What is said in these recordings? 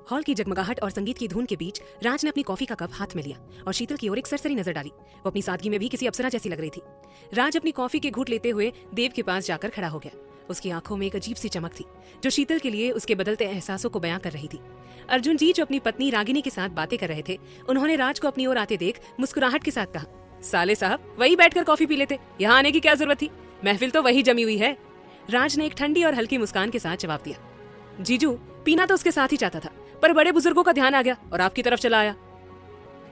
Hall की जगमगाहट और संगीत की धुन के बीच राज ने अपनी कॉफी का कप हाथ में लिया और शीतल की ओर एक सरसरी नजर डाली। वो अपनी सादगी में भी किसी अप्सरा जैसी लग रही थी। राज अपनी कॉफी के घूंट लेते हुए देव के पास जाकर खड़ा हो गया। उसकी आंखों में एक अजीब सी चमक थी जो शीतल के लिए उसके बदलते एहसासों को बयां कर रही थी। अर्जुन जी जो अपनी पत्नी रागिनी के साथ बातें कर रहे थे, उन्होंने राज को अपनी ओर आते देख मुस्कुराहट के साथ कहा, साले साहब वही बैठकर कॉफी पी लेते, यहाँ आने की क्या जरूरत थी, महफिल तो वही जमी हुई है। राज ने एक ठंडी और हल्की मुस्कान के साथ जवाब दिया, जीजू पीना तो उसके साथ ही चाहता था, पर बड़े बुजुर्गों का ध्यान आ गया और आपकी तरफ चला आया।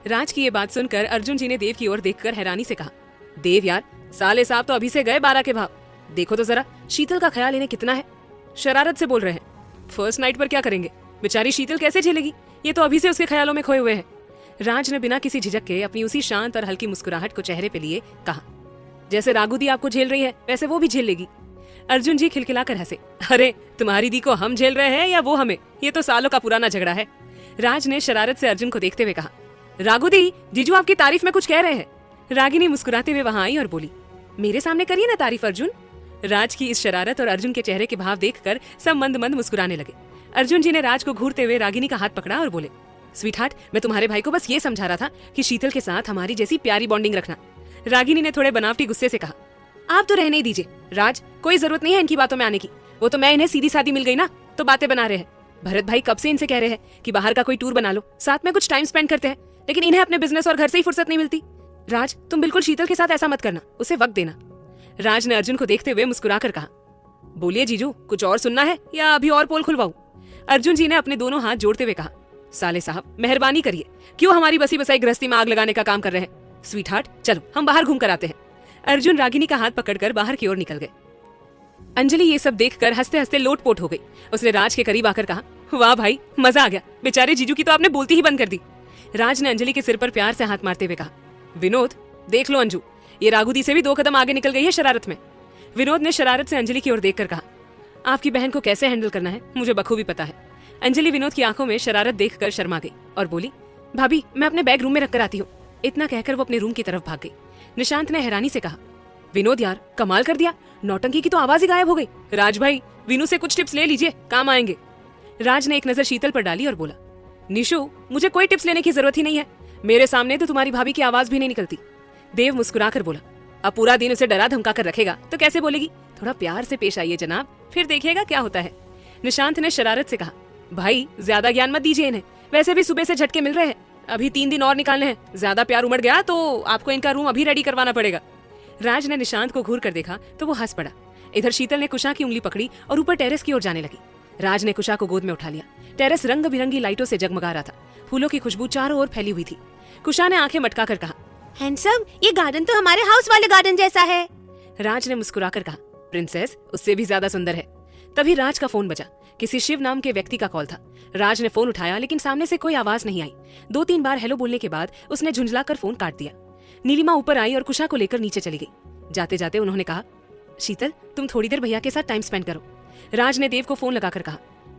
राज की ये बात सुनकर अर्जुन जी ने देव की ओर देखकर हैरानी से कहा, देव यार, साले साहब तो अभी से गए 12 के भाव, देखो तो जरा शीतल का ख्याल इन्हें कितना है। शरारत से बोल रहे हैं, फर्स्ट नाइट पर क्या करेंगे, बेचारी शीतल कैसे झेलेगी, ये तो अभी से उसके ख्यालों में खोए हुए हैं। राज ने बिना किसी झिझक के अपनी उसी शांत और हल्की मुस्कुराहट को चेहरे पे लिए कहा, जैसे राघु दी आपको झेल रही है वैसे वो भी झेल लेगी। अर्जुन जी खिलखिलाकर हंसे, अरे तुम्हारी दी को हम झेल रहे हैं या वो हमें, ये तो सालों का पुराना झगड़ा है। राज ने शरारत से अर्जुन को देखते हुए कहा, राघु दी जीजू आपकी तारीफ में कुछ कह रहे हैं। रागिनी मुस्कुराते हुए वहां आई और बोली, मेरे सामने करिए ना तारीफ अर्जुन। राज की इस शरारत और अर्जुन के चेहरे के भाव देखकर सब मंद मंद मुस्कुराने लगे। अर्जुन जी ने राज को घूरते हुए रागिनी का हाथ पकड़ा और बोले, स्वीटहार्ट, मैं तुम्हारे भाई को बस ये समझा रहा था कि शीतल के साथ हमारी जैसी प्यारी बॉन्डिंग रखना। रागिनी ने थोड़े बनावटी गुस्से से कहा, आप तो रहने ही दीजिए राज, कोई जरूरत नहीं है इनकी बातों में आने की, वो तो मैं इन्हें सीधी सादी मिल गई ना तो बातें बना रहे हैं। भरत भाई कब से इनसे कह रहे हैं कि बाहर का कोई टूर बना लो, साथ में कुछ टाइम स्पेंड करते हैं, लेकिन इन्हें अपने बिजनेस और घर से ही फुर्सत नहीं मिलती। राज तुम बिल्कुल शीतल के साथ ऐसा मत करना, उसे वक्त देना। राज ने अर्जुन को देखते हुए मुस्कुराकर कहा, बोलिए जीजू, कुछ और सुनना है या अभी और पोल खुलवाऊं। अर्जुन जी ने अपने दोनों हाथ जोड़ते हुए कहा, साले साहब मेहरबानी करिए, क्यों हमारी बसी बसाई गृहस्थी में आग लगाने का काम कर रहे हैं। स्वीटहार्ट चलो हम बाहर घूम कर आते हैं। अर्जुन रागिनी का हाथ पकड़कर बाहर की ओर निकल गए। अंजलि ये सब देखकर हंसते हंसते लोटपोट हो गई। उसने राज के करीब आकर कहा, वाह भाई मजा आ गया, बेचारे जीजू की तो आपने बोलती ही बंद कर दी। राज ने अंजलि के सिर पर प्यार से हाथ मारते हुए कहा, विनोद देख लो अंजू, ये राघुदी से भी 2 कदम आगे निकल गई है शरारत में। विनोद ने शरारत से अंजलि की ओर देखकर कहा, आपकी बहन को कैसे हैंडल करना है मुझे बखूबी पता है। अंजलि विनोद की आंखों में शरारत देखकर शर्मा गई और बोली, भाभी मैं अपने बैग रूम में रखकर आती हूँ। इतना कहकर वो अपने रूम की तरफ भाग गई। निशांत ने हैरानी से कहा, विनोद यार कमाल कर दिया, नौटंकी की तो आवाज ही गायब हो गई। राज भाई विनू से कुछ टिप्स ले लीजिए, काम आएंगे। राज ने एक नजर शीतल पर डाली और बोला, निशु मुझे कोई टिप्स लेने की जरूरत ही नहीं है, मेरे सामने तो तुम्हारी भाभी की आवाज भी नहीं निकलती। देव मुस्कुराकर बोला, अब पूरा दिन उसे डरा धमका कर रखेगा तो कैसे बोलेगी, थोड़ा प्यार से पेश आइए जनाब, फिर देखिएगा क्या होता है। निशांत ने शरारत से कहा, भाई ज्यादा ज्ञान मत दीजिए इन्हें, वैसे भी सुबह से झटके मिल रहे हैं, अभी 3 दिन और निकालने हैं, ज्यादा प्यार उमड़ गया तो आपको इनका रूम अभी रेडी करवाना पड़ेगा। राज ने निशांत को घूर कर देखा तो वो हंस पड़ा। इधर शीतल ने कुशा की उंगली पकड़ी और ऊपर टेरेस की ओर जाने लगी। राज ने कुशा को गोद में उठा लिया। टेरेस रंग बिरंगी लाइटों से जगमगा रहा था, फूलों की खुशबू चारों ओर फैली हुई थी। कुशा ने आंखें मटका कर कहा, हैंडसम, ये गार्डन तो हमारे हाउस वाले गार्डन जैसा है। राज ने मुस्कुराकर कहा, प्रिंसेस उससे भी ज्यादा सुंदर है। तभी राज का फोन बजा। किसी शिव नाम के व्यक्ति का कॉल था। राज ने फोन उठाया लेकिन सामने से कोई आवाज नहीं आई। 2-3 बार हेलो बोलने के बाद उसने झुंझलाकर फोन काट दिया। नीलिमा ऊपर आई और कुशा को लेकर नीचे चली गई। जाते जाते उन्होंने कहा, शीतल तुम थोड़ी देर भैया के साथ टाइम स्पेंड करो। राज ने देव को फोन लगाकर कहा,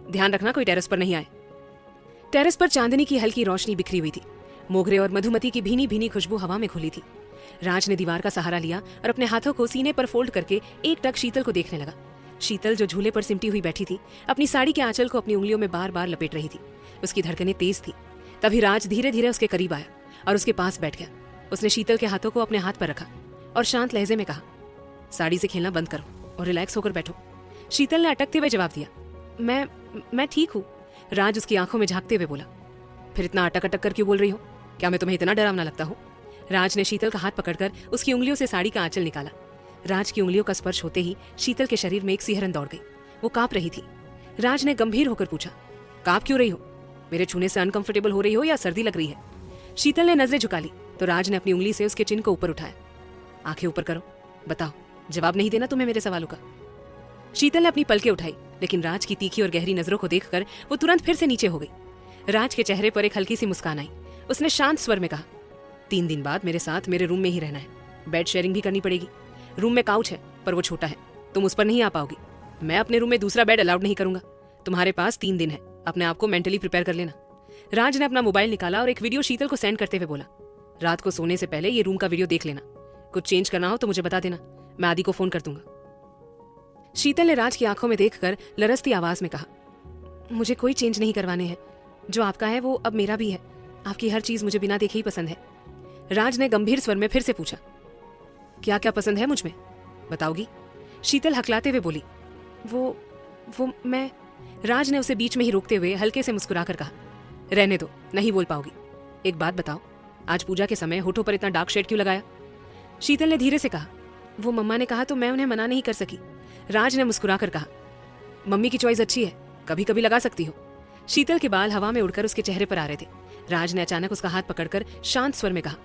ध्यान रखना कोई टेरेस पर नहीं आए। टेरेस पर चांदनी की हल्की रोशनी बिखरी हुई थी। मोगरे और मधुमती की भीनी भीनी खुशबू हवा में खुली थी। राज ने दीवार का सहारा लिया और अपने हाथों को सीने पर फोल्ड करके एक टक शीतल को देखने लगा। शीतल जो झूले पर सिमटी हुई बैठी थी, अपनी साड़ी के आंचल को अपनी उंगलियों में बार बार लपेट रही थी। उसकी धड़कनें तेज थी। तभी राज धीरे धीरे उसके करीब आया और उसके पास बैठ गया। उसने शीतल के हाथों को अपने हाथ पर रखा और शांत लहजे में कहा, साड़ी से खेलना बंद करो और रिलैक्स होकर बैठो। शीतल ने अटकते हुए जवाब दिया, मैं ठीक हूँ। राज उसकी आंखों में झांकते हुए बोला, फिर इतना अटक अटक कर क्यों बोल रही हो, क्या मैं तुम्हें इतना डरावना लगता हूँ। राज ने शीतल का हाथ पकड़कर उसकी उंगलियों से साड़ी का आंचल निकाला। राज की उंगलियों का स्पर्श होते ही शीतल के शरीर में एक सिहरन दौड़ गई। वो कांप रही थी। राज ने गंभीर होकर पूछा, कांप क्यों रही हो, मेरे छूने से अनकंफर्टेबल हो रही हो या सर्दी लग रही है। शीतल ने नजरें झुका ली तो राज ने अपनी उंगली से उसके चिन्ह को ऊपर उठाया। आंखें ऊपर करो, बताओ, जवाब नहीं देना तुम्हें मेरे सवालों का। शीतल ने अपनी पलकें उठाई लेकिन राज की तीखी और गहरी नजरों को देखकर वो तुरंत फिर से नीचे हो गई। राज के चेहरे पर एक हल्की सी मुस्कान आई। उसने शांत स्वर में कहा, 3 दिन बाद मेरे साथ मेरे रूम में ही रहना है, बेड शेयरिंग भी करनी पड़ेगी। रूम में काउच है पर वो छोटा है, तुम उस पर नहीं आ पाओगी। मैं अपने रूम में दूसरा बेड अलाउड नहीं करूंगा। तुम्हारे पास 3 दिन है, अपने आप को मेंटली प्रिपेयर कर लेना। राज ने अपना मोबाइल निकाला और एक वीडियो शीतल को सेंड करते हुए बोला, रात को सोने से पहले ये रूम का वीडियो देख लेना, कुछ चेंज करना हो तो मुझे बता देना, मैं आदि को फोन कर दूंगा। शीतल ने राज की आंखों में देखकर लरसती आवाज में कहा, मुझे कोई चेंज नहीं करवाने हैं, जो आपका है वो अब मेरा भी है। आपकी हर चीज मुझे बिना देखे ही पसंद है। राज ने गंभीर स्वर में फिर से पूछा, क्या क्या पसंद है मुझ में, बताओगी? शीतल हकलाते हुए बोली, वो मैं। राज ने उसे बीच में ही रोकते हुए हल्के से मुस्कुराकर कहा, रहने दो, नहीं बोल पाओगी। एक बात बताओ, आज पूजा के समय होठों पर इतना डार्क शेड क्यों लगाया? शीतल ने धीरे से कहा, वो मम्मा ने कहा तो मैं उन्हें मना नहीं कर सकी। राज ने मुस्कुराकर कहा, मम्मी की चॉइस अच्छी है, कभी कभी लगा सकती हो। शीतल के बाल हवा में उड़कर उसके चेहरे पर आ रहे थे। राज ने अचानक उसका हाथ पकड़कर शांत स्वर में कहा,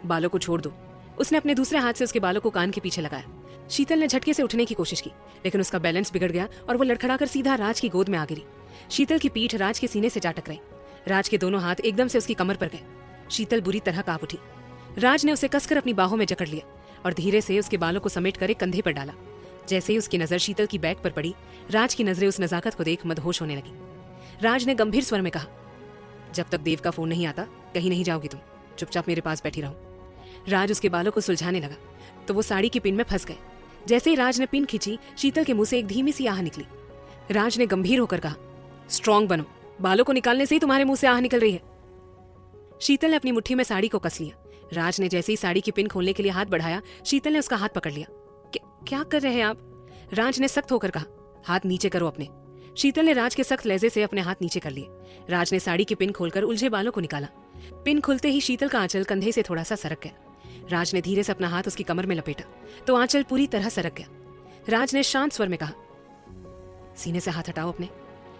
बालों को छोड़ दो। उसने अपने दूसरे हाथ से उसके बालों को कान के पीछे लगाया। शीतल ने झटके से उठने की कोशिश की, लेकिन उसका बैलेंस बिगड़ गया और वो लड़खड़ाकर सीधा राज की गोद में आ गिरी। शीतल की पीठ राज के सीने से जा टकराई। राज के दोनों हाथ एकदम से उसकी कमर पर गए। शीतल बुरी तरह कांप उठी। राज ने उसे कसकर अपनी बाहों में जकड़ लिया और धीरे से उसके बालों को समेटकर एक कंधे पर डाला। जैसे ही उसकी नजर शीतल की बैक पर पड़ी, राज की नजरें उस नजाकत को देख मदहोश होने लगी। राज ने गंभीर स्वर में कहा, जब तक देव का फोन नहीं आता कहीं नहीं जाओगी तुम, चुपचाप मेरे पास बैठी रहो। राज उसके बालों को सुलझाने लगा तो वो साड़ी की पिन में फंस गए। जैसे ही राज ने पिन खींची, शीतल के मुंह से एक धीमी सी आह निकली। राज ने गंभीर होकर कहा, स्ट्रांग बनो, बालों को निकालने से ही तुम्हारे मुंह से आह निकल रही है। शीतल ने अपनी मुट्ठी में साड़ी को कस लिया। राज ने जैसे ही साड़ी की पिन खोलने के लिए हाथ बढ़ाया, शीतल ने उसका हाथ पकड़ लिया। क्या कर रहे हैं आप? राज ने सख्त होकर कहा, हाथ नीचे करो अपने। शीतल ने राज के सख्त लहजे से अपने हाथ नीचे कर लिए। राज ने साड़ी की पिन खोलकर उलझे बालों को निकाला। पिन खुलते ही शीतल का आंचल कंधे से थोड़ा सा सरक गया। राज ने धीरे से अपना हाथ उसकी कमर में लपेटा तो आंचल पूरी तरह सरक गया। राज ने शांत स्वर में कहा, सीने से हाथ हटाओ अपने।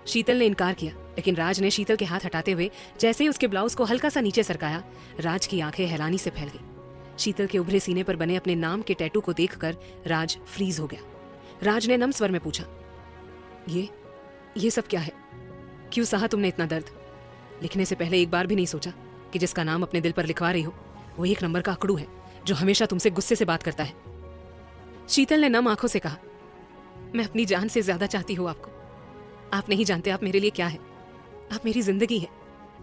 शीतल ने इनकार किया, लेकिन राज ने शीतल के हाथ हटाते हुए जैसे ही उसके ब्लाउज को हल्का सा नीचे सरकाया, राज की आंखें हैरानी से फैल गई। शीतल के उभरे सीने पर बने अपने नाम के टैटू को देखकर राज फ्रीज हो गया। राज ने नम स्वर में पूछा, ये सब क्या है? क्यों सहा तुमने इतना दर्द? लिखने से पहले एक बार भी नहीं सोचा कि जिसका नाम अपने दिल पर लिखवा रही हो वो एक नंबर का अकड़ू है जो हमेशा तुमसे गुस्से से बात करता है। शीतल ने नम आंखों से कहा, मैं अपनी जान से ज्यादा चाहती हूँ आपको। आप नहीं जानते आप मेरे लिए क्या है। आप मेरी जिंदगी है।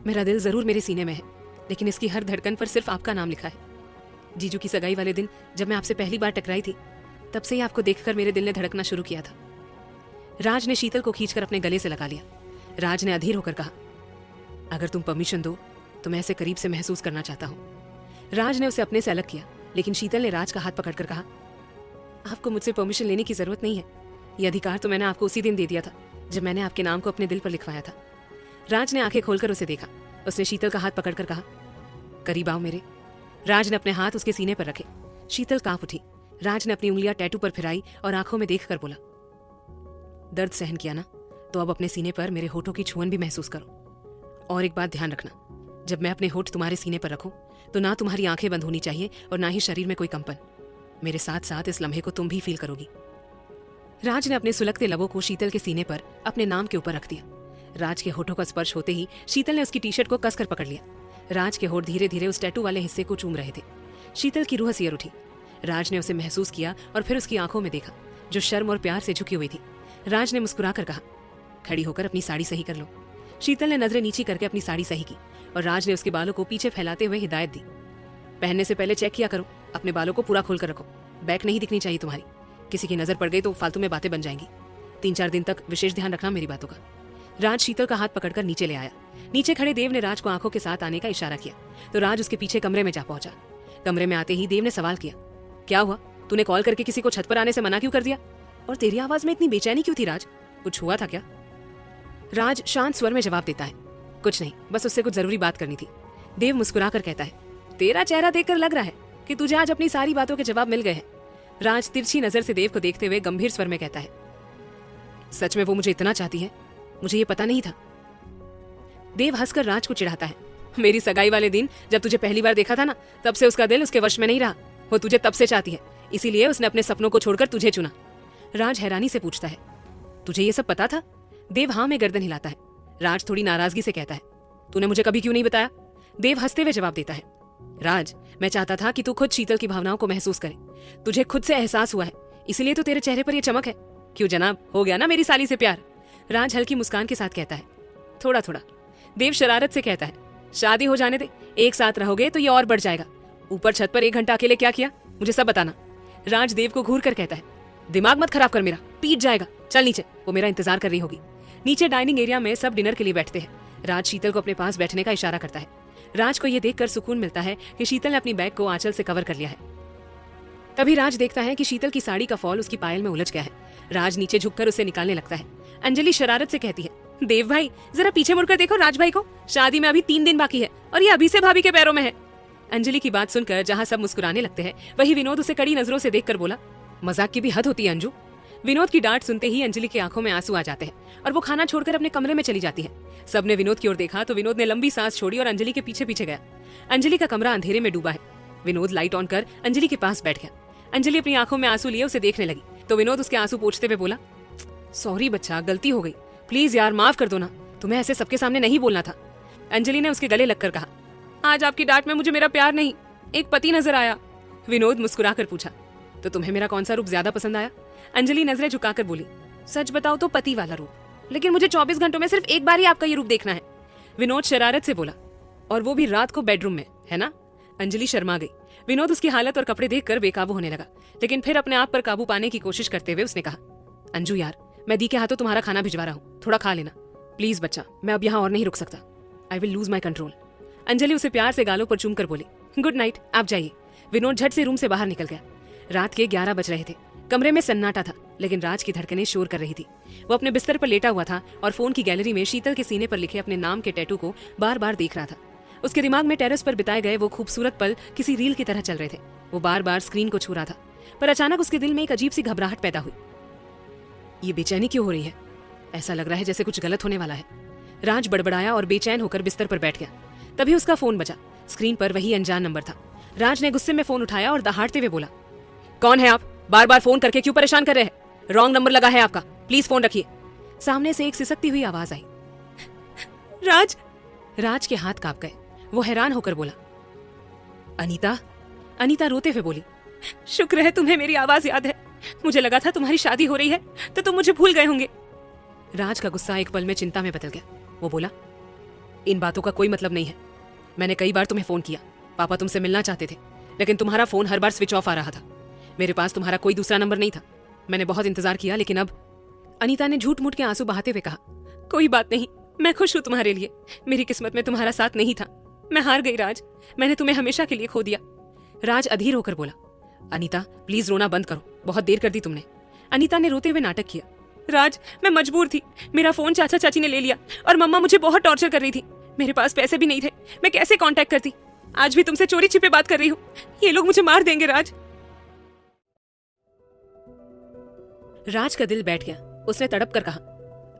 मेरा दिल जरूर मेरे सीने में है, लेकिन इसकी हर धड़कन पर सिर्फ आपका नाम लिखा है। जीजू की सगाई वाले दिन जब मैं आपसे पहली बार टकराई थी, तब से ही आपको देखकर मेरे दिल ने धड़कना शुरू किया था। राज ने शीतल को खींचकर अपने गले से लगा लिया। राज ने अधीर होकर कहा, अगर तुम परमिशन दो तो मैं इसे करीब से महसूस करना चाहता हूँ। राज ने उसे अपने से अलग किया, लेकिन शीतल ने राज का हाथ पकड़कर कहा, आपको मुझसे परमिशन लेने की जरूरत नहीं है। यह अधिकार तो मैंने आपको उसी दिन दे दिया था जब मैंने आपके नाम को अपने दिल पर लिखवाया था। राज ने आंखें खोलकर उसे देखा। उसने शीतल का हाथ पकड़कर कहा, करीब आओ मेरे। राज ने अपने हाथ उसके सीने पर रखे। शीतल कांप उठी। राज ने अपनी उंगलियां टैटू पर फिराई और आंखों में देखकर बोला, दर्द सहन किया ना, तो अब अपने सीने पर मेरे होठों की छुअन भी महसूस करो। और एक बात ध्यान रखना, जब मैं अपने होठ तुम्हारे सीने पर रखूं तो ना तुम्हारी आंखें बंद होनी चाहिए और ना ही शरीर में कोई कंपन। मेरे साथ साथ इस लम्हे को तुम भी फील करोगी। राज ने अपने सुलगते लबों को शीतल के सीने पर अपने नाम के ऊपर रख दिया। राज के होठों का स्पर्श होते ही शीतल ने उसकी टी शर्ट को कसकर पकड़ लिया। राज के होठ धीरे धीरे उस टैटू वाले हिस्से को चूम रहे थे। शीतल की रूह सियर उठी। राज ने उसे महसूस किया और फिर उसकी आंखों में देखा जो शर्म और प्यार से झुकी हुई थी। राज ने मुस्कुराकर कहा, खड़ी होकर अपनी साड़ी सही कर लो। शीतल ने नजरें नीची करके अपनी साड़ी सही की और राज ने उसके बालों को पीछे फैलाते हुए हिदायत दी, पहनने से पहले चेक किया करो, अपने बालों को पूरा खोलकर रखो, बैक नहीं दिखनी चाहिए तुम्हारी। किसी की नजर पड़ गई तो फालतू में बातें बन जाएंगी। 3-4 दिन तक विशेष ध्यान रखना मेरी बातों का। राज शीतल का हाथ पकड़कर नीचे ले आया। नीचे खड़े देव ने राज को आंखों के साथ आने का इशारा किया तो राज उसके पीछे कमरे में जा पहुंचा। कमरे में आते ही देव ने सवाल किया, क्या हुआ? तूने कॉल करके किसी को छत पर आने से मना क्यों कर दिया? और तेरी आवाज में इतनी बेचैनी क्यों थी राज? कुछ हुआ था क्या? राज शांत स्वर में जवाब देता है, कुछ नहीं, बस उससे कुछ जरूरी बात करनी थी। देव मुस्कुराकर कहता है, तेरा चेहरा देखकर लग रहा है कि तुझे आज अपनी सारी बातों के जवाब मिल गए हैं। राज तिरछी नजर से देव को देखते हुए गंभीर स्वर में कहता है, सच में वो मुझे इतना चाहती है? मुझे ये पता नहीं था। देव हंसकर राज को चिढ़ाता है, मेरी सगाई वाले दिन जब तुझे पहली बार देखा था ना, तब से उसका दिल उसके वश में नहीं रहा। वो तुझे तब से चाहती है, इसीलिए उसने अपने सपनों को छोड़कर तुझे चुना। राज हैरानी से पूछता है, तुझे ये सब पता था? देव हाँ में गर्दन हिलाता है। राज थोड़ी नाराजगी से कहता है, तूने मुझे कभी क्यों नहीं बताया? देव हंसते हुए जवाब देता है, राज मैं चाहता था कि तू खुद शीतल की भावनाओं को महसूस करे। तुझे खुद से एहसास हुआ है, इसलिए तो तेरे चेहरे पर यह चमक है। क्यों जनाब, हो गया ना मेरी साली से प्यार? राज हल्की मुस्कान के साथ कहता है, थोड़ा थोड़ा। देव शरारत से कहता है, शादी हो जाने दे, एक साथ रहोगे तो ये और बढ़ जाएगा। ऊपर छत पर 1 घंटा अकेले क्या किया, मुझे सब बताना। राज देव को घूर कर कहता है, दिमाग मत खराब कर मेरा, पीट जाएगा, चल नीचे, वो मेरा इंतजार कर रही होगी। नीचे डाइनिंग एरिया में सब डिनर के लिए बैठते हैं। राज शीतल को अपने पास बैठने का इशारा करता है। राज को यह देखकर सुकून मिलता है कि शीतल ने अपनी बैग को आंचल से कवर कर लिया है। तभी राज देखता है कि शीतल की साड़ी का फॉल उसकी पायल में उलझ गया है। राज नीचे झुककर उसे निकालने लगता है। अंजलि शरारत से कहती है, देव भाई जरा पीछे मुड़कर देखो राज भाई को, शादी में अभी 3 दिन बाकी है और ये अभी से भाभी के पैरों में है। अंजलि की बात सुनकर जहाँ सब मुस्कुराने लगते हैं, वही विनोद उसे कड़ी नजरों से देखकर बोला, मजाक की भी हद होती है अंजू। विनोद की डांट सुनते ही अंजलि की आंखों में आंसू आ जाते हैं और वो खाना छोड़कर अपने कमरे में चली जाती है। सबने विनोद की ओर देखा तो विनोद ने लंबी सांस छोड़ी और अंजलि के पीछे पीछे गया। अंजलि का कमरा अंधेरे में डूबा है। विनोद लाइट ऑन कर अंजलि के पास बैठ गया। अंजलि अपनी आंखों में आंसू लिए उसे देखने लगी तो विनोद उसके आंसू पोंछते हुए बोला, सॉरी बच्चा, गलती हो गई, प्लीज यार माफ कर दो ना, तुम्हें ऐसे सबके सामने नहीं बोलना था। अंजलि ने उसके गले लगकर कहा, आज आपकी डांट में मुझे मेरा प्यार नहीं, एक पति नजर आया। विनोद मुस्कुराकर पूछा, तो तुम्हें मेरा कौन सा रूप ज्यादा पसंद आया? अंजलि नजरें झुकाकर बोली, सच बताओ तो पति वाला रूप, लेकिन मुझे 24 घंटों में सिर्फ एक बार ही आपका ये रूप देखना है। विनोद शरारत से बोला, और वो भी रात को बेडरूम में, है ना? अंजलि शर्मा गई। विनोद उसकी हालत और कपड़े देखकर बेकाबू होने लगा, लेकिन फिर अपने आप पर काबू पाने की कोशिश करते हुए उसने कहा, अंजू यार, मैं दी के हाथों तुम्हारा खाना भिजवा रहा हूँ, थोड़ा खा लेना प्लीज बच्चा, मैं अब यहाँ और नहीं रुक सकता, I will lose my control. Anjali उसे प्यार से गालों पर चूम कर बोली, गुड नाइट, आप जाइए। विनोद झट से रूम से बाहर निकल गया। रात के 11 बज रहे थे। कमरे में सन्नाटा था, लेकिन राज की धड़कनें शोर कर रही थी। वो अपने बिस्तर पर लेटा हुआ था और फोन की गैलरी में शीतल के सीने पर लिखे अपने नाम के टैटू को बार बार देख रहा था। उसके दिमाग में टेरेस पर बिताए गए वो खूबसूरत पल किसी रील की तरह चल रहे थे। वो बार बार स्क्रीन को छू रहा था, पर अचानक उसके दिल में एक अजीब सी घबराहट पैदा हुई। ये बेचैनी क्यों हो रही है? ऐसा लग रहा है जैसे कुछ गलत होने वाला है। राज बड़बड़ाया और बेचैन होकर बिस्तर पर बैठ गया। तभी उसका फोन बजा। स्क्रीन पर वही अनजान नंबर था। राज ने गुस्से में फोन उठाया और दहाड़ते हुए बोला, कौन है आप? बार बार फोन करके क्यों परेशान कर रहे हैं? रॉन्ग नंबर लगा है आपका, प्लीज फोन रखिए। सामने से एक सिसकती हुई आवाज आई, राज। राज के हाथ कांप गए। वो हैरान होकर बोला, अनीता। अनीता रोते हुए बोली, शुक्र है तुम्हें मेरी आवाज याद है, मुझे लगा था तुम्हारी शादी हो रही है तो तुम मुझे भूल गए होंगे। राज का गुस्सा एक पल में चिंता में बदल गया। वो बोला, इन बातों का कोई मतलब नहीं है। मैंने कई बार तुम्हें फोन किया, पापा तुमसे मिलना चाहते थे, लेकिन तुम्हारा फोन हर बार स्विच ऑफ आ रहा था। मेरे पास तुम्हारा कोई दूसरा नंबर नहीं था। मैंने बहुत इंतजार किया, लेकिन अब। अनीता ने झूठ मूठ के आंसू बहाते हुए कहा, कोई बात नहीं, मैं खुश हूं तुम्हारे लिए। मेरी किस्मत में तुम्हारा साथ नहीं था, मैं हार गई राज, मैंने तुम्हें हमेशा के लिए खो दिया। राज अधीर होकर बोला, अनीता प्लीज रोना बंद करो, बहुत देर कर दी तुमने। अनीता ने रोते हुए नाटक किया, राज मैं मजबूर थी, मेरा फोन चाचा चाची ने ले लिया और मम्मा मुझे बहुत टॉर्चर कर रही थी। मेरे पास पैसे भी नहीं थे, मैं कैसे कांटेक्ट करती? आज भी तुमसे चोरी छिपे बात कर रही हूँ, ये लोग मुझे मार देंगे राज। राज का दिल बैठ गया। उसने तड़प कर कहा,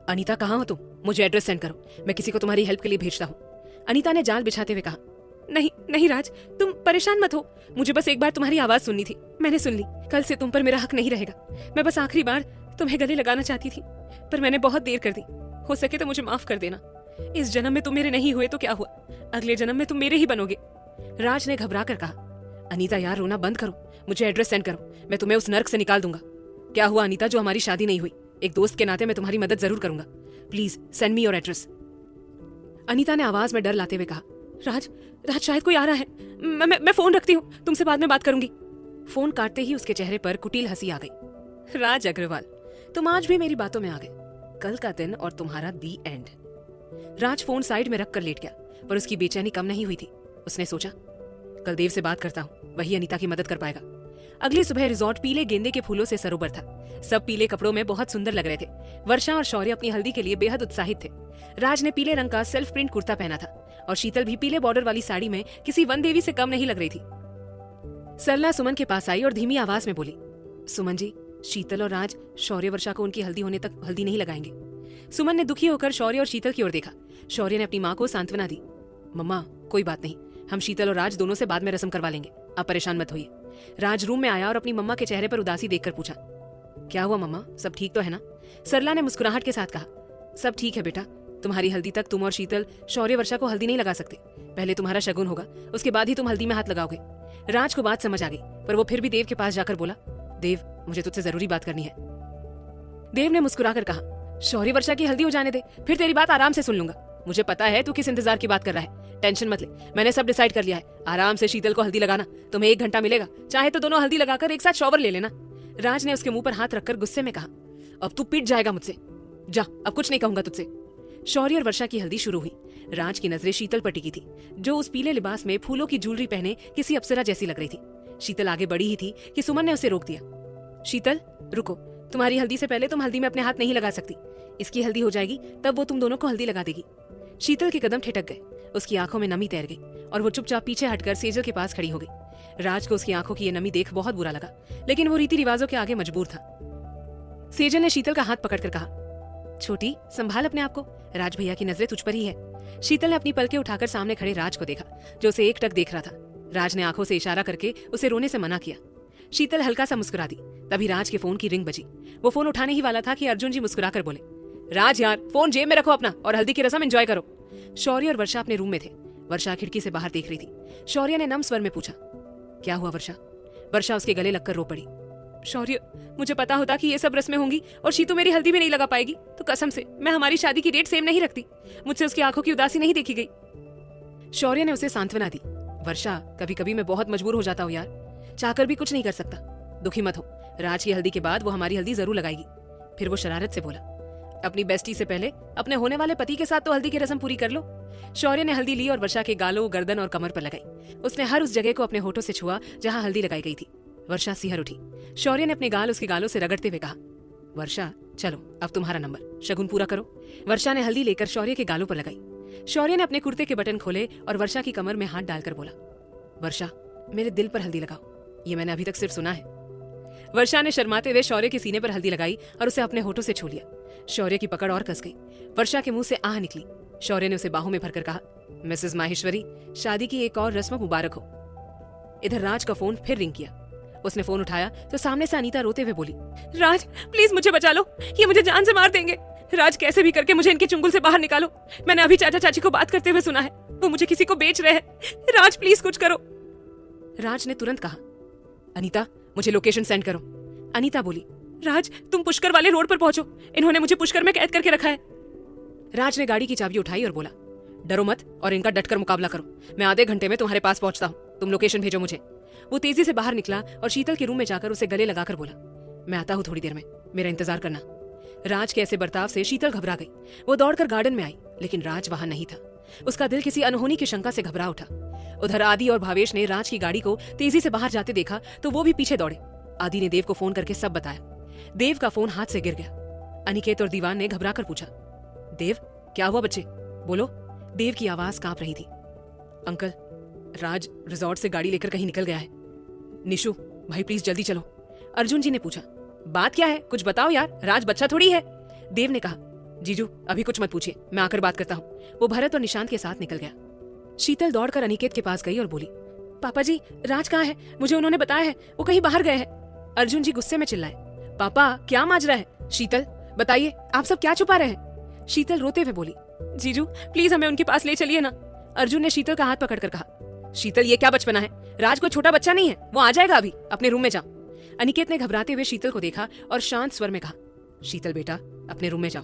अनीता कहाँ हो तुम? मुझे एड्रेस सेंड करो, मैं किसी को तुम्हारी हेल्प के लिए भेजता हूँ। अनीता ने जाल बिछाते हुए कहा, नहीं नहीं राज, तुम परेशान मत हो, मुझे बस एक बार तुम्हारी आवाज सुननी थी, मैंने सुन ली। कल से तुम पर मेरा हक नहीं रहेगा। मैं बस आखिरी बार तुम्हें गले लगाना चाहती थी, पर मैंने बहुत देर कर दी। हो सके तो मुझे माफ कर देना। इस जन्म में तुम मेरे नहीं हुए तो क्या हुआ, अगले जन्म में तुम मेरे ही बनोगे। राज ने घबरा कर कहा, अनीता यार रोना बंद करो, मुझे एड्रेस सेंड करो, मैं तुम्हें उस नर्क से निकाल दूंगा। क्या हुआ अनीता जो हमारी शादी नहीं हुई? एक दोस्त के नाते मैं तुम्हारी मदद जरूर करूंगा, please send me your address. Anita ने आवाज में डर लाते हुए कहा, राज राज शायद कोई आ रहा है, मैं फोन रखती हूँ, तुमसे बाद में बात करूंगी। फोन काटते ही उसके चेहरे पर कुटिल हंसी आ गई। राज अग्रवाल, तुम आज भी मेरी बातों में आ गए। कल का दिन और तुम्हारा दी एंड। राज फोन साइड में रखकर लेट गया, पर उसकी बेचैनी कम नहीं हुई थी। उसने सोचा, कल देव से बात करता हूँ, वही अनीता की मदद कर पाएगा। अगली सुबह रिजॉर्ट पीले गेंदे के फूलों से सरोबर था। सब पीले कपड़ों में बहुत सुंदर लग रहे थे। वर्षा और शौर्य अपनी हल्दी के लिए बेहद उत्साहित थे। राज ने पीले रंग का सेल्फ प्रिंट कुर्ता पहना था और शीतल भी पीले बॉर्डर वाली साड़ी में किसी वन देवी से कम नहीं लग रही थी। सरला सुमन के पास आई और धीमी आवाज में बोली, सुमन जी, शीतल और राज शौर्य वर्षा को उनकी हल्दी होने तक हल्दी नहीं लगाएंगे। सुमन ने दुखी होकर शौर्य और शीतल की ओर देखा। शौर्य ने अपनी माँ को सांत्वना दी, मम्मा कोई बात नहीं, हम शीतल और राज दोनों से बाद में रस्म करवा लेंगे, आप परेशान मत होइए। राज रूम में आया और अपनी मम्मा के चेहरे पर उदासी देखकर पूछा, क्या हुआ मम्मा, सब ठीक तो है ना? सरला ने मुस्कुराहट के साथ कहा, सब ठीक है बेटा, तुम्हारी हल्दी तक तुम और शीतल शौर्य वर्षा को हल्दी नहीं लगा सकते। पहले तुम्हारा शगुन होगा, उसके बाद ही तुम हल्दी में हाथ लगाओगे। राज को बात समझ आ गई, पर वो फिर भी देव के पास जाकर बोला, देव मुझे तुझसे जरूरी बात करनी है। देव ने मुस्कुराकर कहा, शौर्य वर्षा की हल्दी हो जाने दे, फिर तेरी बात आराम से सुन लूंगा। मुझे पता है तू किस इंतजार की बात कर रहा है, टेंशन मत ले, मैंने सब डिसाइड कर लिया है। आराम से शीतल को हल्दी लगाना, तुम्हें 1 घंटा मिलेगा, चाहे तो दोनों हल्दी लगाकर एक साथ शॉवर ले लेना। राज ने उसके मुंह पर हाथ रखकर गुस्से में कहा, अब तू पिट जाएगा मुझसे। जा, अब कुछ नहीं कहूंगा तुझसे। शौर्य और वर्षा की हल्दी शुरू हुई। राज की नजरें शीतल पर टिकी थी, जो उस पीले लिबास में फूलों की ज्वेलरी पहने किसी अप्सरा जैसी लग रही थी। शीतल आगे बढ़ी ही थी कि सुमन ने उसे रोक दिया। शीतल, रुको, तुम्हारी हल्दी से पहले तुम हल्दी में अपने हाथ नहीं लगा सकती। इसकी हल्दी हो जाएगी तब वो तुम दोनों को हल्दी लगा देगी। शीतल के कदम ठिठक गए, उसकी आंखों में नमी तैर गई और वो चुपचाप पीछे हटकर सेजल के पास खड़ी हो गई। राज को उसकी आंखों की ये नमी देख बहुत बुरा लगा, लेकिन वो रीति रिवाजों के आगे मजबूर था। सेजल ने शीतल का हाथ पकड़कर कहा, छोटी, संभाल अपने आप को, राज भैया की नजरें तुझ पर ही है। शीतल ने अपनी पलकें उठाकर सामने खड़े राज को देखा, जो उसे एकटक देख रहा था। राज ने आंखों से इशारा करके उसे रोने से मना किया। शीतल हल्का सा मुस्कुरा दी। तभी राज के फोन की रिंग बजी। वो फोन उठाने ही वाला था कि अर्जुन जी मुस्कुराकर बोले, राज यार, फोन जेब में रखो अपना और हल्दी की रस्म एंजॉय करो। शौर्य और वर्षा अपने रूम में थे। वर्षा खिड़की से बाहर देख रही थी। शौर्य ने नम स्वर में पूछा, क्या हुआ वर्षा? वर्षा उसके गले लगकर रो पड़ी। शौर्य, मुझे पता होता कि ये सब रस्में होंगी और शीतू मेरी हल्दी भी नहीं लगा पाएगी तो कसम से मैं हमारी शादी की डेट सेम नहीं रखती। मुझसे उसकी आंखों की उदासी नहीं देखी गई। शौर्य ने उसे सांत्वना दी। वर्षा, कभी कभी मैं बहुत मजबूर हो जाता हूँ यार, चाहकर भी कुछ नहीं कर सकता। दुखी मत हो, राज की हल्दी के बाद वो हमारी हल्दी जरूर लगाएगी। फिर वो शरारत से बोला, अपनी बेस्टी से पहले अपने होने वाले पति के साथ तो हल्दी की रस्म पूरी कर लो। शौर्य ने हल्दी ली और वर्षा के गालों, गर्दन और कमर पर लगाई। उसने हर उस जगह को अपने होठों से छुआ जहां हल्दी लगाई गई थी। वर्षा सिहर उठी। शौर्य ने अपने गाल उसके गालों से रगड़ते हुए कहा, वर्षा चलो अब तुम्हारा नंबर, शगुन पूरा करो। वर्षा ने हल्दी लेकर शौर्य के गालों पर लगाई। शौर्य ने अपने कुर्ते के बटन खोले और वर्षा की कमर में हाथ डालकर बोला, वर्षा मेरे दिल पर हल्दी लगाओ, ये मैंने अभी तक सिर्फ सुना है। वर्षा ने शर्माते हुए शौर्य के सीने पर हल्दी लगाई और उसे अपने होठों से छू लिया। शौर्य की पकड़ और कस गई। वर्षा के मुंह से आह निकली। शौर्य ने उसे बाहों में भरकर कहा, मिसेस माहेश्वरी, शादी की एक और रस्म मुबारक हो। इधर राज का फोन फिर रिंग किया। उसने फोन उठाया तो सामने से अनीता रोते हुए बोली, राज प्लीज मुझे बचा लो, ये मुझे जान से मार देंगे। राज कैसे भी करके मुझे इनके चुंगल से बाहर निकालो। मैंने अभी चाचा चाची को बात करते हुए सुना है, वो मुझे किसी को बेच रहे हैं। राज प्लीज कुछ करो। राज ने तुरंत कहा, अनीता मुझे लोकेशन सेंड करो। अनीता बोली, राज तुम पुष्कर वाले रोड पर पहुंचो, इन्होंने मुझे पुष्कर में कैद करके रखा है। राज ने गाड़ी की चाबी उठाई और बोला, डरो मत और इनका डटकर मुकाबला करो। मैं आधे घंटे में तुम्हारे पास पहुंचता हूँ, तुम लोकेशन भेजो मुझे। वो तेजी से बाहर निकला और शीतल के रूम में जाकर उसे गले लगाकर बोला, मैं आता हूँ थोड़ी देर में, मेरा इंतजार करना। राज के ऐसे बर्ताव से शीतल घबरा गई। वो दौड़कर गार्डन में आई, लेकिन राज वहां नहीं था। उसका दिल किसी अनहोनी की शंका से घबरा उठा। उधर आदि और भावेश ने राज की गाड़ी को तेजी से बाहर जाते देखा तो वो भी पीछे दौड़े। आदि ने देव को फोन करके सब बताया। देव का फोन हाथ से गिर गया। अनिकेत और दीवान ने घबराकर पूछा, देव क्या हुआ बच्चे, बोलो। देव की आवाज कांप रही थी। अंकल, राज रिजॉर्ट से गाड़ी लेकर कहीं निकल गया है। निशु भाई प्लीज जल्दी चलो। अर्जुन जी ने पूछा, बात क्या है, कुछ बताओ यार, राज बच्चा थोड़ी है। देव ने कहा, जीजू अभी कुछ मत पूछिए, मैं आकर बात करता हूँ। वो भरत और निशांत के साथ निकल गया। शीतल दौड़कर अनिकेत के पास गई और बोली, पापा जी राज कहाँ है, मुझे उन्होंने बताया है वो कहीं बाहर गए हैं। अर्जुन जी गुस्से में चिल्लाए, पापा क्या माजरा है, शीतल बताइए आप सब क्या छुपा रहे हैं। शीतल रोते हुए बोली, जीजू प्लीज हमें उनके पास ले चलिए ना। अर्जुन ने शीतल का हाथ पकड़कर कहा, शीतल ये क्या बचपना है, राज कोई छोटा बच्चा नहीं है, वो आ जाएगा अभी, अपने रूम में जाओ। अनिकेत ने घबराते हुए शीतल को देखा और शांत स्वर में कहा, शीतल बेटा अपने रूम में जाओ,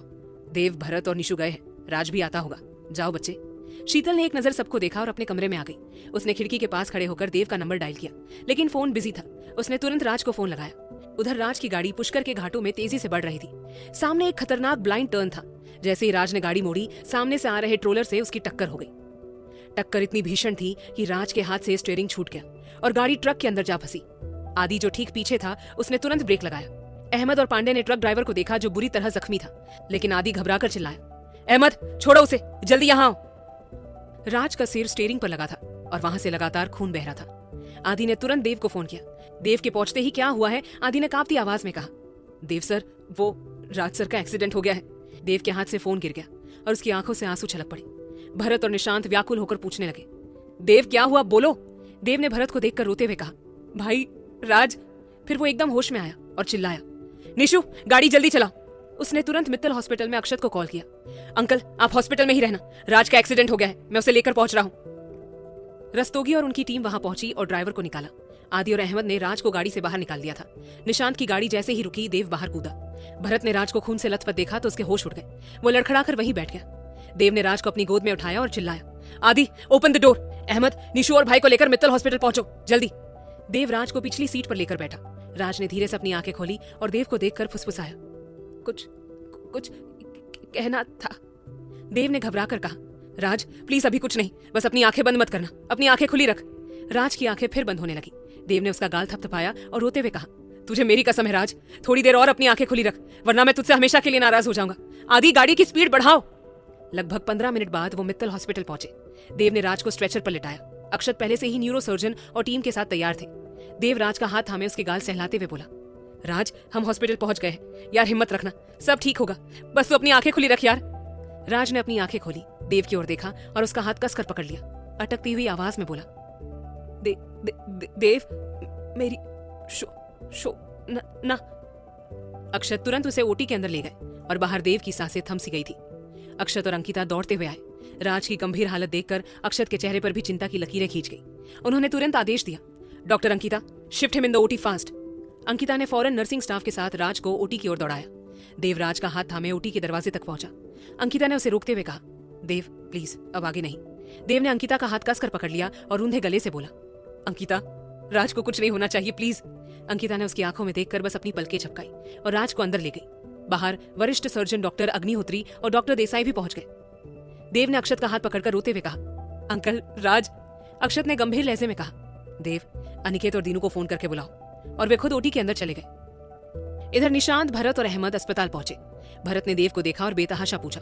देव भरत और निशु गए हैं, राज भी आता होगा, जाओ बच्चे। शीतल ने एक नजर सबको देखा और अपने कमरे में आ गई। उसने खिड़की के पास खड़े होकर देव का नंबर डायल किया, लेकिन फोन बिजी था। उसने तुरंत राज को फोन लगाया। उधर राज की गाड़ी पुष्कर के घाटों में तेजी से बढ़ रही थी। सामने एक खतरनाक ब्लाइंड टर्न था। जैसे ही राज ने गाड़ी मोड़ी, सामने से आ रहे ट्रोलर से उसकी टक्कर हो गई। टक्कर इतनी भीषण थी कि राज के हाथ से स्टीयरिंग छूट गया और गाड़ी ट्रक के अंदर जा फंसी। आदि जो ठीक पीछे था उसने तुरंत ब्रेक लगाया। अहमद और पांडे ने ट्रक ड्राइवर को देखा जो बुरी तरह जख्मी था, लेकिन आदि घबराकर चिल्लाया, अहमद छोड़ो उसे, जल्दी यहाँ आओ। राज का सिर स्टीयरिंग पर लगा था और वहां से लगातार खून बह रहा था। आदि ने तुरंत देव को फोन किया। देव के पहुंचते ही क्या हुआ है, आदि ने कांपती आवाज में कहा, देव सर वो राज सर का एक्सीडेंट हो गया है। देव के हाथ से फोन गिर गया और उसकी आंखों से आंसू छलक पड़े। भरत और निशांत व्याकुल होकर पूछने लगे, देव क्या हुआ, बोलो। देव ने भरत को देखकर रोते हुए कहा, भाई राज। फिर वो एकदम होश में आया और चिल्लाया, निशु गाड़ी जल्दी चलाओ। उसने तुरंत मित्तल हॉस्पिटल में अक्षत को कॉल किया, अंकल आप हॉस्पिटल में ही रहना, राज का एक्सीडेंट हो गया है, मैं उसे लेकर पहुंच रहा हूँ। रस्तोगी और उनकी टीम वहां पहुंची और ड्राइवर को निकाला। आदि और अहमद ने राज को गाड़ी से बाहर निकाल दिया था। निशांत की गाड़ी जैसे ही रुकी, देव बाहर कूदा। भरत ने राज को खून से लथपथ देखा तो उसके होश उड़ गए। वो लड़खड़ाकर वहीं बैठ गया। देव ने राज को अपनी गोद में उठाया और चिल्लाया, Adi open the door, Ahmed Nishu और भाई को लेकर मित्तल हॉस्पिटल पहुंचो जल्दी। देव राज को पिछली सीट पर लेकर बैठा। राज ने धीरे से अपनी आंखें खोली और देव को देखकर फुसफुसाया, कुछ कुछ कहना था। देव ने घबरा कर कहा, राज प्लीज अभी कुछ नहीं, बस अपनी आंखें बंद मत करना, अपनी आंखें खुली रख। राज की आंखें फिर बंद होने लगी। देव ने उसका गाल थपथपाया और रोते हुए कहा, तुझे मेरी कसम है राज, थोड़ी देर और अपनी आंखें खुली रख, वरना मैं तुझसे हमेशा के लिए नाराज हो जाऊंगा। आधी गाड़ी की स्पीड बढ़ाओ। लगभग 15 मिनट बाद वो मित्तल हॉस्पिटल पहुंचे। देव ने राज को स्ट्रेचर पर लिटाया। अक्षत पहले से ही न्यूरो सर्जन और टीम के साथ तैयार थे। देव राज का हाथ थामे उसके गाल सहलाते हुए बोला, राज हम हॉस्पिटल पहुंच गए हैं, यार हिम्मत रखना, सब ठीक होगा, बस तू अपनी आंखें खुली रख यार। राज ने अपनी आंखें खोली, देव की ओर देखा और उसका हाथ कसकर पकड़ लिया। अटकती हुई आवाज में बोला, देव मेरी शो ना। अक्षत तुरंत उसे ओटी के अंदर ले गए और बाहर देव की सांसें थम सी गई थी। अक्षत और अंकिता दौड़ते हुए आए। राज की गंभीर हालत देखकर अक्षत के चेहरे पर भी चिंता की लकीरें खींच गई। उन्होंने तुरंत आदेश दिया, doctor Ankita, shift him in the OT fast. Ankita ने फौरन नर्सिंग स्टाफ के साथ राज को ओटी की ओर दौड़ाया। देव राज का हाथ थामे ओटी के दरवाजे तक पहुंचा। अंकिता ने उसे रोकते हुए कहा, देव प्लीज अब आगे नहीं। देव ने अंकिता का हाथ कसकर पकड़ लिया और रूंधे गले से बोला, अंकिता राज को कुछ नहीं होना चाहिए प्लीज। अंकिता ने उसकी आंखों में देखकर बस अपनी पलकें झपकाई और राज को अंदर ले गई। बाहर वरिष्ठ सर्जन डॉक्टर अग्निहोत्री और डॉक्टर देसाई भी पहुंच गए। देव ने अक्षत का हाथ पकड़कर रोते हुए कहा, अंकल राज। अक्षत ने गंभीर लहजे में कहा, देव अनिकेत और दीनू को फोन करके बुलाओ, और वे खुद ओटी के अंदर चले गए। इधर निशांत, भरत और अहमद अस्पताल पहुंचे। भरत ने देव को देखा और बेतहाशा पूछा,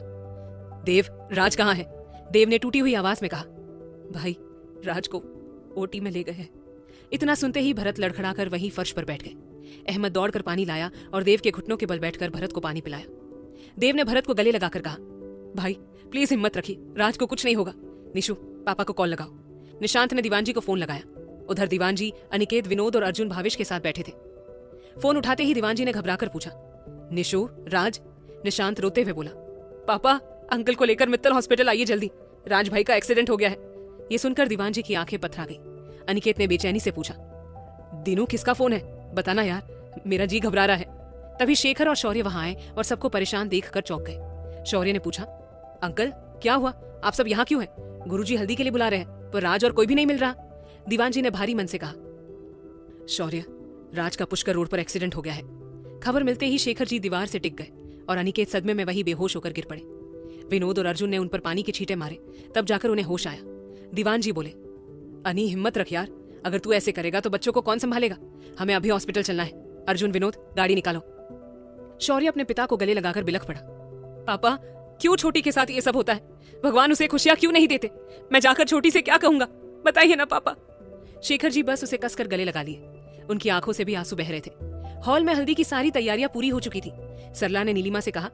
देव राज कहाँ है? देव ने टूटी हुई आवाज में कहा, भाई राज को ओटी में ले गए हैं। इतना सुनते ही भरत लड़खड़ाकर वहीं फर्श पर बैठ गए। अहमद दौड़कर पानी लाया और देव के घुटनों के बल बैठकर भरत को पानी पिलाया। देव ने भरत को गले लगाकर कहा, भाई प्लीज हिम्मत रखिए, राज को कुछ नहीं होगा। निशु पापा को कॉल लगाओ। निशांत ने दीवान जी को फोन लगाया। उधर दीवान जी, अनिकेत, विनोद और अर्जुन भावेश के साथ बैठे थे। फोन उठाते ही दीवान जी ने घबराकर पूछा, निशु राज? निशांत रोते हुए बोला, पापा अंकल को लेकर मित्तल हॉस्पिटल आइए जल्दी, राज भाई का एक्सीडेंट हो गया है। ये सुनकर दीवान जी की आंखें पथरा गई। अनिकेत ने बेचैनी से पूछा, दिनू किसका फोन है? बताना यार, मेरा जी घबरा रहा है। तभी शेखर और शौर्य वहां आए और सबको परेशान देखकर चौंक गए। शौर्य ने पूछा, अंकल क्या हुआ, आप सब यहाँ क्यों हैं? गुरुजी हल्दी के लिए बुला रहे हैं, पर राज और कोई भी नहीं मिल रहा। दीवान जी ने भारी मन से कहा, शौर्य राज का पुष्कर रोड पर एक्सीडेंट हो गया है। खबर मिलते ही शेखर जी दीवार से टिक गए और अनिकेत सदमे में वही बेहोश होकर गिर पड़े। विनोद और अर्जुन ने उन पर पानी के छींटे मारे, तब जाकर उन्हें होश आया। दीवान जी बोले, अनी हिम्मत रख यार, अगर तू ऐसे करेगा तो बच्चों को कौन संभालेगा? हमें अभी हॉस्पिटल चलना है। अर्जुन, विनोद गाड़ी निकालो। शौर्य अपने पिता को गले लगाकर बिलख पड़ा, पापा क्यों छोटी के साथ ये सब होता है? भगवान उसे खुशियां क्यों नहीं देते? मैं जाकर छोटी से क्या कहूंगा, बताइए ना पापा। शेखर जी बस उसे कसकर गले लगा लिए। उनकी आंखों से भी आंसू बह रहे थे। हॉल में हल्दी की सारी तैयारियां पूरी हो चुकी थी। सरला ने नीलिमा से कहा,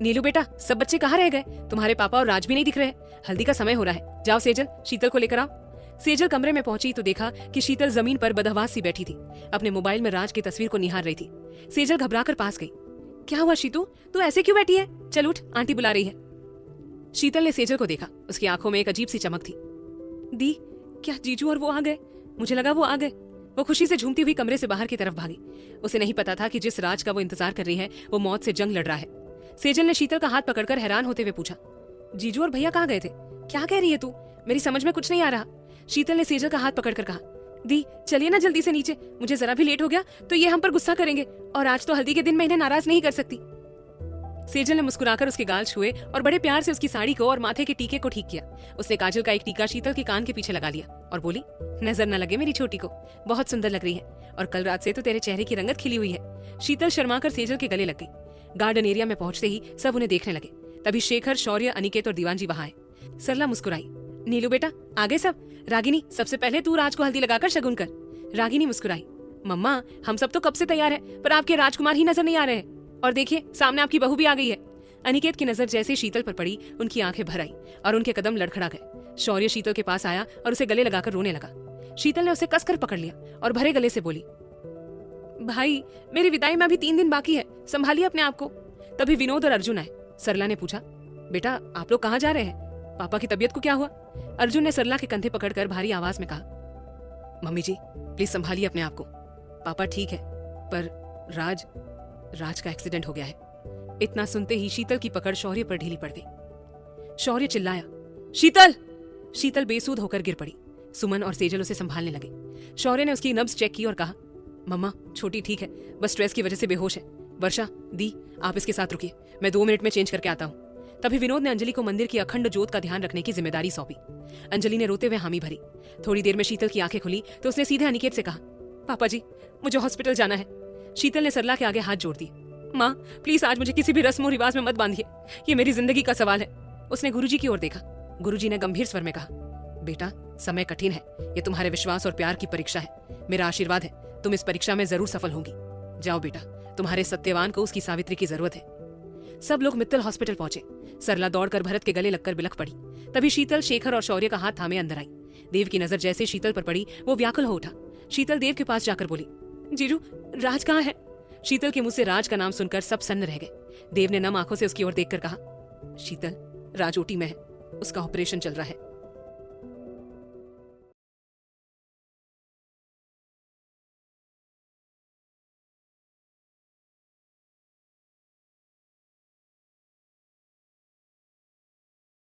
नीलू बेटा सब बच्चे कहाँ रह गए? तुम्हारे पापा और राज भी नहीं दिख रहे। हल्दी का समय हो रहा है, जाओ सेजल शीतल को लेकर आओ। सेजल कमरे में पहुंची तो देखा कि शीतल जमीन पर बदहवास सी बैठी थी, अपने मोबाइल में राज की तस्वीर को निहार रही थी। सेजल घबराकर पास गई, क्या हुआ शीतू, तू ऐसे क्यों बैठी है? चल उठ, आंटी बुला रही है। शीतल ने सेजल को देखा, उसकी आंखों में एक अजीब सी चमक थी। दी क्या जीजू और वो आ गए? मुझे लगा वो आ गए। वो खुशी से झूमती हुई कमरे से बाहर की तरफ भागी। उसे नहीं पता था कि जिस राज का वो इंतजार कर रही है वो मौत से जंग लड़ रहा है। सेजल ने शीतल का हाथ पकड़कर हैरान होते हुए पूछा, जीजू और भैया कहाँ गए थे? क्या कह रही है तू? मेरी समझ में कुछ नहीं आ रहा। शीतल ने सेजल का हाथ पकड़कर कहा, दी चलिए ना जल्दी से नीचे, मुझे जरा भी लेट हो गया तो ये हम पर गुस्सा करेंगे, और आज तो हल्दी के दिन मैं इन्हें नाराज नहीं कर सकती। सेजल ने मुस्कुराकर उसके गाल छुए और बड़े प्यार से उसकी साड़ी को और माथे के टीके को ठीक किया। उसने काजल का एक टीका शीतल के कान के पीछे लगा लिया और बोली, नजर न लगे मेरी छोटी को, बहुत सुंदर लग रही है, और कल रात से तो तेरे चेहरे की रंगत खिली हुई है। शीतल शर्माकर सेजल के गले लग गई। गार्डन एरिया में पहुंचते ही सब उन्हें देखने लगे। तभी शेखर, शौर्य, अनिकेत और दीवान जी वहां आए। सरला मुस्कुराई, नीलू बेटा आगे सब। रागिनी सबसे पहले तू राज को हल्दी लगाकर शगुन कर। रागिनी मुस्कुराई, मम्मा हम सब तो कब से तैयार है, पर आपके राजकुमार ही नजर नहीं आ रहे हैं, और देखिए सामने आपकी बहू भी आ गई है। अनिकेत की नजर जैसे शीतल पर पड़ी, उनकी आंखें भर आई और उनके कदम लड़खड़ा गए। शौर्य शीतल के पास आया और उसे गले लगाकर रोने लगा। शीतल ने उसे कसकर पकड़ लिया और भरे गले से बोली, भाई मेरी विदाई में अभी 3 दिन बाकी है, संभालिए अपने आप को। तभी विनोद और अर्जुन आए। सरला ने पूछा, बेटा आप लोग कहाँ जा रहे हैं? पापा की तबीयत को क्या हुआ? अर्जुन ने सरला के कंधे पकड़कर भारी आवाज में कहा, मम्मी जी प्लीज संभालिए अपने आप को, पापा ठीक है, पर राज का एक्सीडेंट हो गया है। इतना सुनते ही शीतल की पकड़ शौर्य पर ढीली पड़ गई। शौर्य चिल्लाया, शीतल! शीतल बेसूध होकर गिर पड़ी। सुमन और सेजल उसे संभालने लगे। शौर्य ने उसकी नब्ज चेक की और कहा, मम्मा छोटी ठीक है, बस स्ट्रेस की वजह से बेहोश है। वर्षा, दी आप इसके साथ रुकिए, मैं 2 मिनट में चेंज करके आता हूँ। तभी विनोद ने अंजलि को मंदिर की अखंड ज्योत का ध्यान रखने की जिम्मेदारी सौंपी। अंजलि ने रोते हुए हामी भरी। थोड़ी देर में शीतल की आंखें खुली तो उसने सीधे अनिकेत से कहा, पापा जी मुझे हॉस्पिटल जाना है। शीतल ने सरला के आगे हाथ जोड़ दिए। माँ प्लीज आज मुझे किसी भी रस्म और रिवाज में मत बांधिए, ये मेरी जिंदगी का सवाल है। उसने गुरुजी की ओर देखा। गुरुजी ने गंभीर स्वर में कहा, बेटा समय कठिन है, ये तुम्हारे विश्वास और प्यार की परीक्षा है। मेरा आशीर्वाद है तुम इस परीक्षा में जरूर सफल होंगी। जाओ बेटा, तुम्हारे सत्यवान को उसकी सावित्री की जरूरत है। सब लोग मित्तल हॉस्पिटल पहुंचे। सरला दौड़कर भरत के गले लगकर बिलख पड़ी। तभी शीतल, शेखर और शौर्य का हाथ थामे अंदर आई। देव की नजर जैसे शीतल पर पड़ी वो व्याकुल हो उठा। शीतल देव के पास जाकर बोली, जीजू राज कहाँ है? शीतल के मुंह से राज का नाम सुनकर सब सन्न रह गए। देव ने नम आंखों से उसकी ओर देखकर कहा, शीतल राज ओटी में है, उसका ऑपरेशन चल रहा है।